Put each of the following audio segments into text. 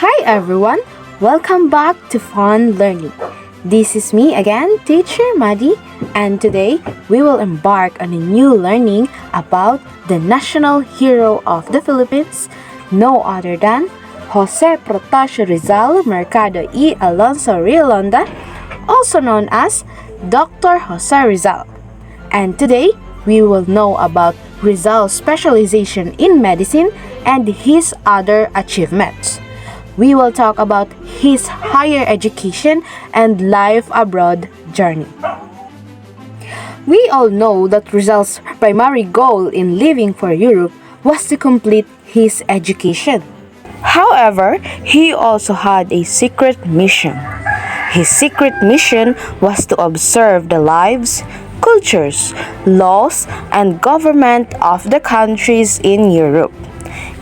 Hi everyone! Welcome back to Fun Learning. This is me again, Teacher Maddie, and today we will embark on a new learning about the national hero of the Philippines, no other than Jose Protasio Rizal Mercado y Alonso Riolonda, also known as Dr. Jose Rizal. And today we will know about Rizal's specialization in medicine and his other achievements. We will talk about his higher education and life abroad journey. We all know that Rizal's primary goal in leaving for Europe was to complete his education. However, he also had a secret mission. His secret mission was to observe the lives, cultures, laws, and government of the countries in Europe,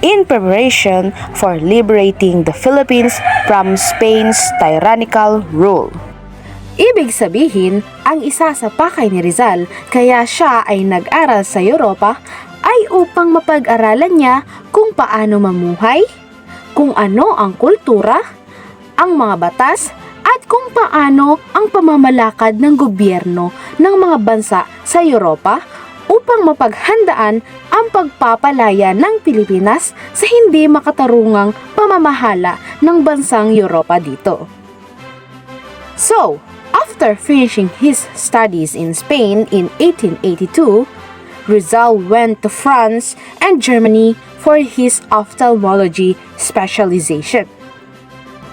in preparation for liberating the Philippines from Spain's tyrannical rule. Ibig sabihin, ang isa sa pakay ni Rizal kaya siya ay nag-aral sa Europa ay upang mapag-aralan niya kung paano mamuhay, kung ano ang kultura, ang mga batas, at kung paano ang pamamalakad ng gobyerno ng mga bansa sa Europa upang mapaghandaan ang pagpapalaya ng Pilipinas sa hindi makatarungang pamamahala ng bansang Europa dito. So, after finishing his studies in Spain in 1882, Rizal went to France and Germany for his ophthalmology specialization.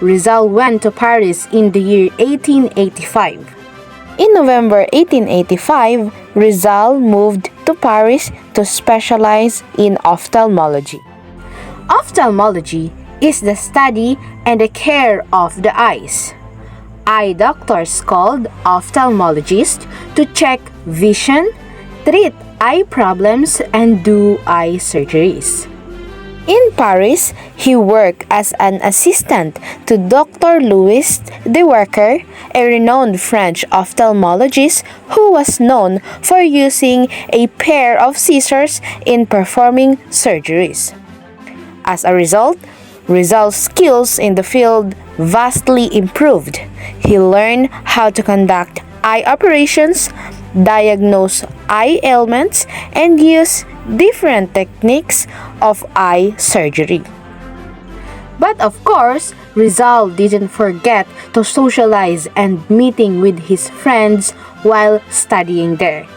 Rizal went to Paris in the year 1885. In November 1885, Rizal moved to Paris to specialize in ophthalmology. Ophthalmology is the study and the care of the eyes. Eye doctors called ophthalmologists to check vision, treat eye problems, and do eye surgeries. In Paris, he worked as an assistant to Dr. Louis de Werker, a renowned French ophthalmologist who was known for using a pair of scissors in performing surgeries. As a result, Rizal's skills in the field vastly improved. He learned how to conduct eye operations, diagnose eye ailments, and use different techniques of eye surgery. But of course, Rizal didn't forget to socialize and meeting with his friends while studying there.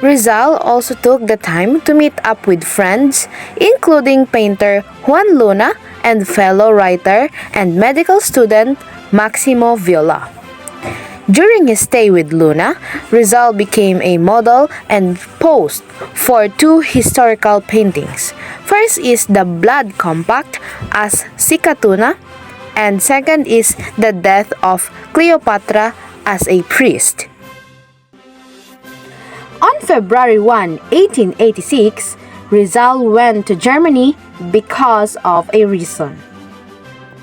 Rizal also took the time to meet up with friends, including painter Juan Luna and fellow writer and medical student Maximo Viola. During his stay with Luna, Rizal became a model and posed for two historical paintings. First is the Blood Compact as Sikatuna, and second is the Death of Cleopatra as a priest. On February 1, 1886, Rizal went to Germany because of a reason.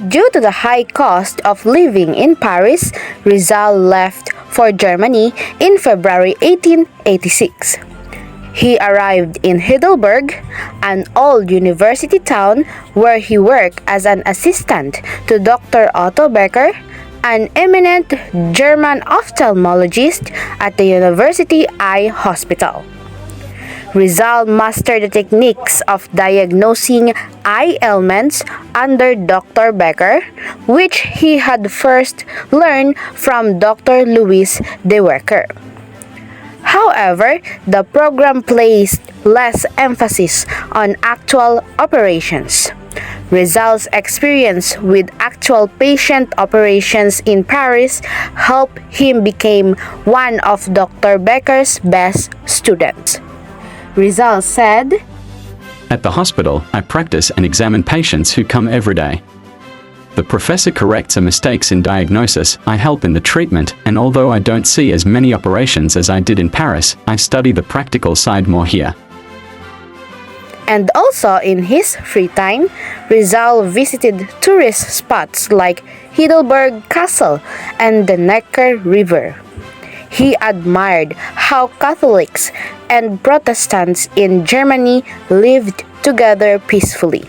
Due to the high cost of living in Paris, Rizal left for Germany in February 1886. He arrived in Heidelberg, an old university town where he worked as an assistant to Dr. Otto Becker, an eminent German ophthalmologist at the University Eye Hospital. Rizal mastered the techniques of diagnosing eye ailments under Dr. Becker, which he had first learned from Dr. Louis de Werker. However, the program placed less emphasis on actual operations. Rizal's experience with actual patient operations in Paris helped him become one of Dr. Becker's best students. Rizal said, "At the hospital, I practice and examine patients who come every day. The professor corrects mistakes in diagnosis, I help in the treatment, and although I don't see as many operations as I did in Paris, I study the practical side more here." And also in his free time, Rizal visited tourist spots like Heidelberg Castle and the Neckar River. He admired how Catholics and Protestants in Germany lived together peacefully.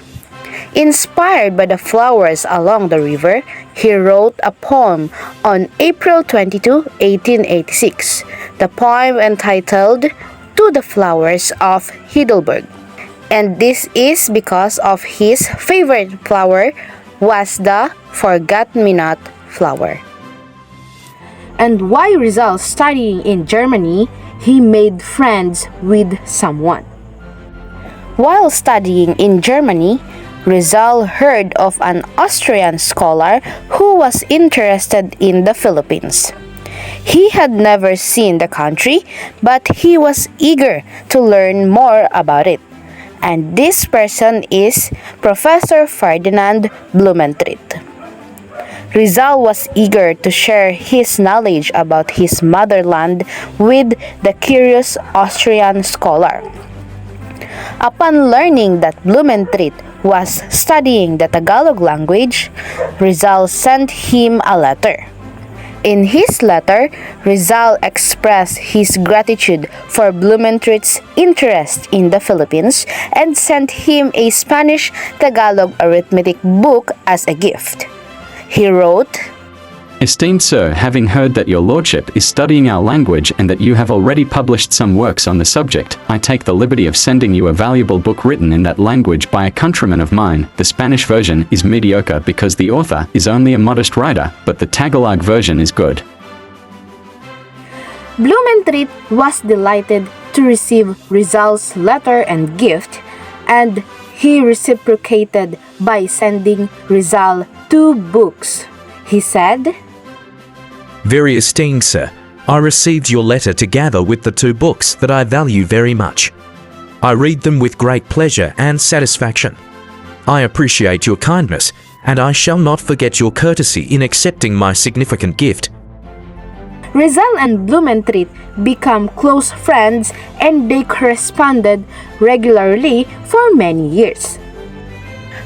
Inspired by the flowers along the river, he wrote a poem on April 22, 1886. The poem entitled "To the Flowers of Heidelberg." And this is because of his favorite flower was the forget-me-not flower. And while Rizal studying in Germany, he made friends with someone. While studying in Germany, Rizal heard of an Austrian scholar who was interested in the Philippines. He had never seen the country, but he was eager to learn more about it. And this person is Professor Ferdinand Blumentritt. Rizal was eager to share his knowledge about his motherland with the curious Austrian scholar. Upon learning that Blumentritt was studying the Tagalog language, Rizal sent him a letter. In his letter, Rizal expressed his gratitude for Blumentritt's interest in the Philippines and sent him a Spanish-Tagalog arithmetic book as a gift. He wrote, Esteemed Sir, having heard that your Lordship is studying our language and that you have already published some works on the subject, I take the liberty of sending you a valuable book written in that language by a countryman of mine. The Spanish version is mediocre because the author is only a modest writer, but the Tagalog version is good. Blumentritt was delighted to receive Rizal's letter and gift, and he reciprocated by sending Rizal 2 books. He said, Very esteemed Sir, I received your letter together with the 2 books that I value very much. I read them with great pleasure and satisfaction. I appreciate your kindness, and I shall not forget your courtesy in accepting my significant gift. Rizal and Blumentritt became close friends and they corresponded regularly for many years.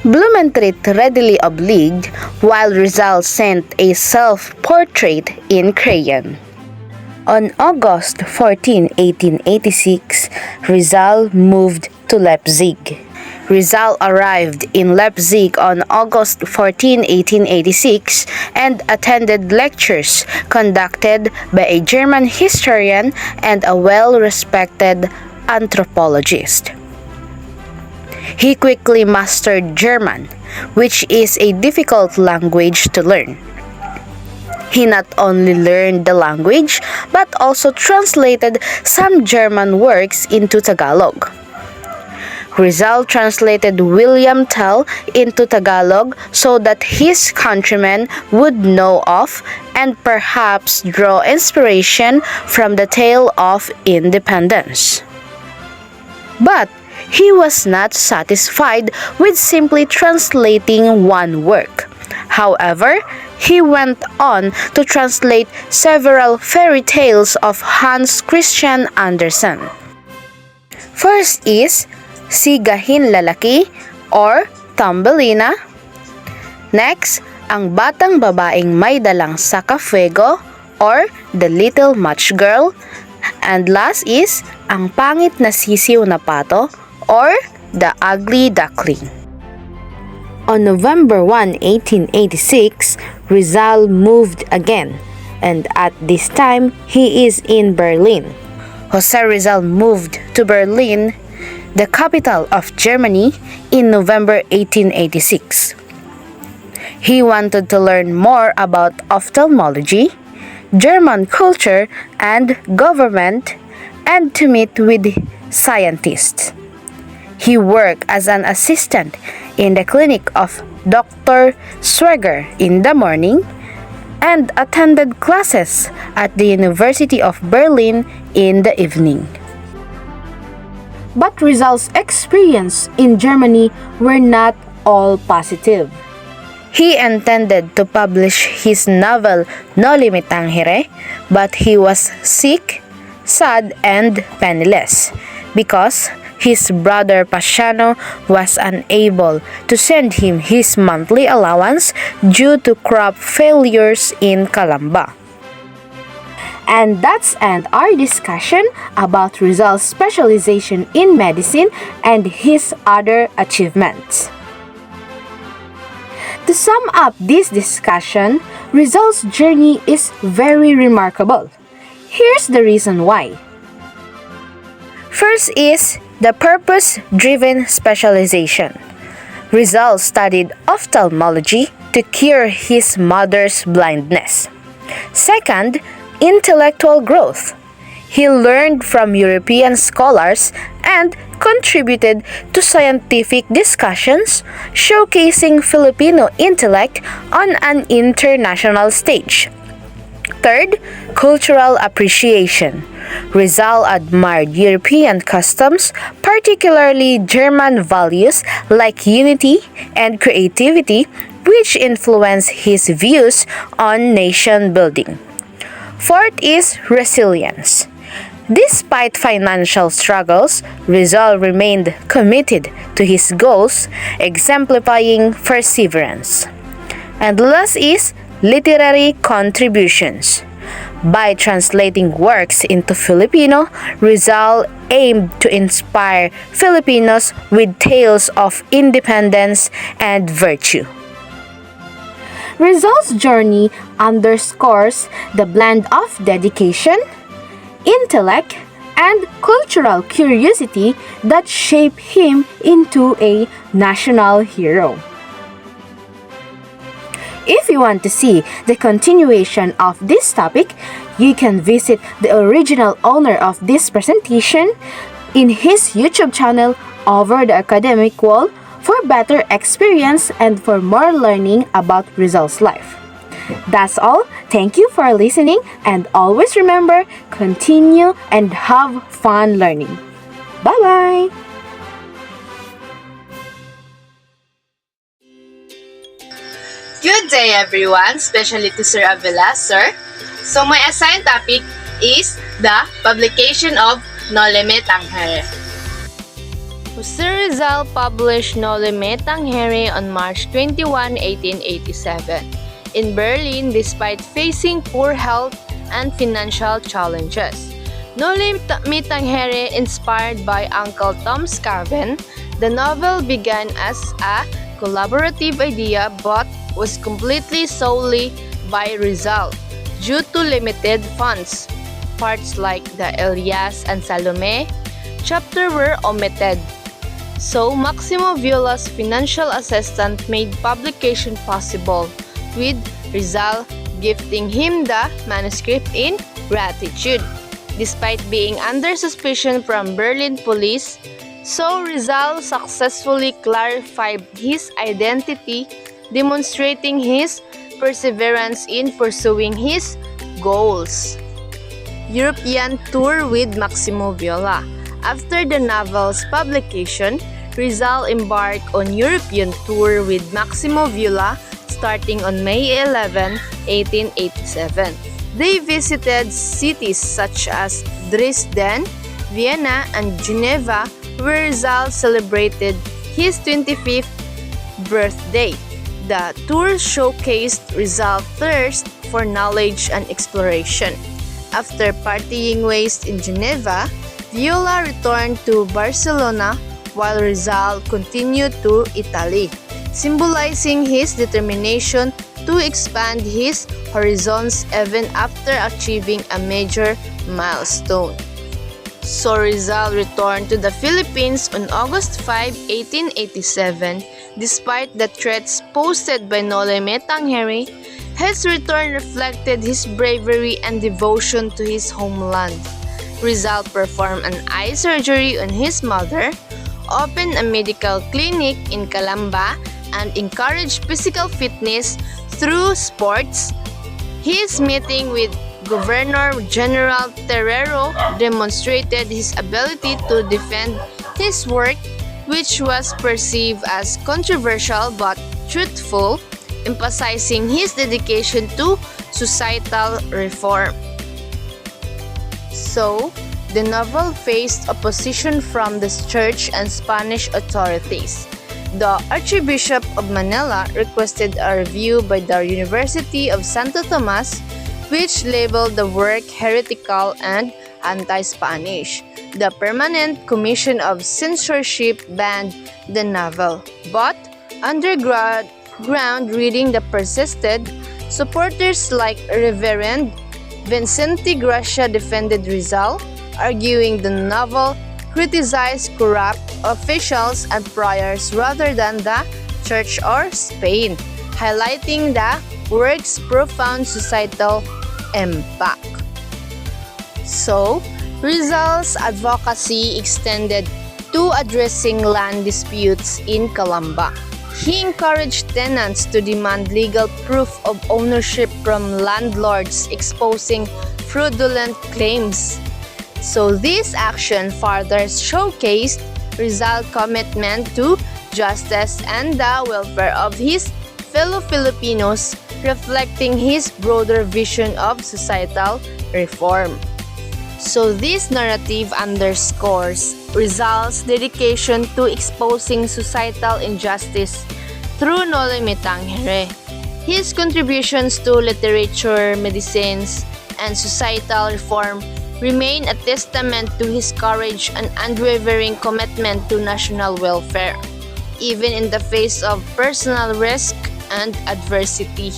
Blumentritt readily obliged, while Rizal sent a self-portrait in crayon. On August 14, 1886, Rizal moved to Leipzig. Rizal arrived in Leipzig on August 14, 1886 and attended lectures conducted by a German historian and a well-respected anthropologist. He quickly mastered German, which is a difficult language to learn. He not only learned the language, but also translated some German works into Tagalog. Rizal translated William Tell into Tagalog so that his countrymen would know of and perhaps draw inspiration from the tale of independence. But he was not satisfied with simply translating one work. However, he went on to translate several fairy tales of Hans Christian Andersen. First is Sigahin Lalaki or Tambelina. Next, Ang Batang Babaeng May Dalang Sakafuego or The Little Match Girl. And last is Ang Pangit na Sisiw na Pato or The Ugly Duckling. On November 1, 1886, Rizal moved again, and at this time he is in Berlin. Jose Rizal moved to Berlin, the capital of Germany, in November 1886. He wanted to learn more about ophthalmology, German culture and government, and to meet with scientists. He worked as an assistant in the clinic of Dr. Schweger in the morning and attended classes at the University of Berlin in the evening. But Rizal's experience in Germany were not all positive. He intended to publish his novel Noli Me Tangere, but he was sick, sad, and penniless because his brother Pasiano was unable to send him his monthly allowance due to crop failures in Calamba. And that's end our discussion about Rizal's specialization in medicine and his other achievements. To sum up this discussion, Rizal's journey is very remarkable. Here's the reason why. First is the purpose-driven specialization. Rizal studied ophthalmology to cure his mother's blindness. Second, intellectual growth. He learned from European scholars and contributed to scientific discussions showcasing Filipino intellect on an international stage. Third, cultural appreciation. Rizal admired European customs, particularly German values like unity and creativity, which influenced his views on nation building. Fourth is resilience. Despite financial struggles, Rizal remained committed to his goals, exemplifying perseverance. And last is literary contributions. By translating works into Filipino, Rizal aimed to inspire Filipinos with tales of independence and virtue. Rizal's journey underscores the blend of dedication, intellect, and cultural curiosity that shaped him into a national hero. If you want to see the continuation of this topic, you can visit the original owner of this presentation in his YouTube channel Over the Academic Wall for better experience and for more learning about Rizal's life. That's all. Thank you for listening, and always remember, continue and have fun learning. Bye-bye! Good day everyone, especially to Sir Avila, sir. So my assigned topic is the publication of Noli Me Tangere. Jose Rizal published Noli Me Tangere on March 21, 1887 in Berlin despite facing poor health and financial challenges. Noli Me Tangere, inspired by Uncle Tom's Cabin, the novel began as a collaborative idea but was completely solely by Rizal due to limited funds. Parts like the Elias and Salome chapter were omitted. So Maximo Viola's financial assistant made publication possible, with Rizal gifting him the manuscript in gratitude. Despite being under suspicion from Berlin police, so Rizal successfully clarified his identity, demonstrating his perseverance in pursuing his goals. European tour with Maximo Viola. After the novel's publication, Rizal embarked on European tour with Maximo Viola starting on May 11, 1887. They visited cities such as Dresden, Vienna, and Geneva, where Rizal celebrated his 25th birthday. The tour showcased Rizal's thirst for knowledge and exploration. After parting ways in Geneva, Viola returned to Barcelona while Rizal continued to Italy, symbolizing his determination to expand his horizons even after achieving a major milestone. So Rizal returned to the Philippines on August 5, 1887. Despite the threats posted by Noli Me Tangere, his return reflected his bravery and devotion to his homeland. Rizal performed an eye surgery on his mother, opened a medical clinic in Calamba, and encouraged physical fitness through sports. His meeting with Governor General Terrero demonstrated his ability to defend his work, which was perceived as controversial but truthful, emphasizing his dedication to societal reform. So, the novel faced opposition from the church and Spanish authorities. The Archbishop of Manila requested a review by the University of Santo Tomas, which labeled the work heretical and anti-Spanish. The Permanent Commission of Censorship banned the novel, but underground reading that persisted. Supporters like Reverend Vicente Gracia defended Rizal, arguing the novel criticized corrupt officials and priors rather than the Church or Spain, highlighting the work's profound societal impact. So, Rizal's advocacy extended to addressing land disputes in Calamba. He encouraged tenants to demand legal proof of ownership from landlords, exposing fraudulent claims. So this action further showcased Rizal's commitment to justice and the welfare of his fellow Filipinos, reflecting his broader vision of societal reform. So this narrative underscores Rizal's dedication to exposing societal injustice through Noli Me Tangere. His contributions to literature, medicines, and societal reform remain a testament to his courage and unwavering commitment to national welfare, even in the face of personal risk and adversity.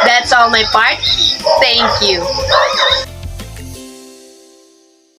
That's all my part. Thank you.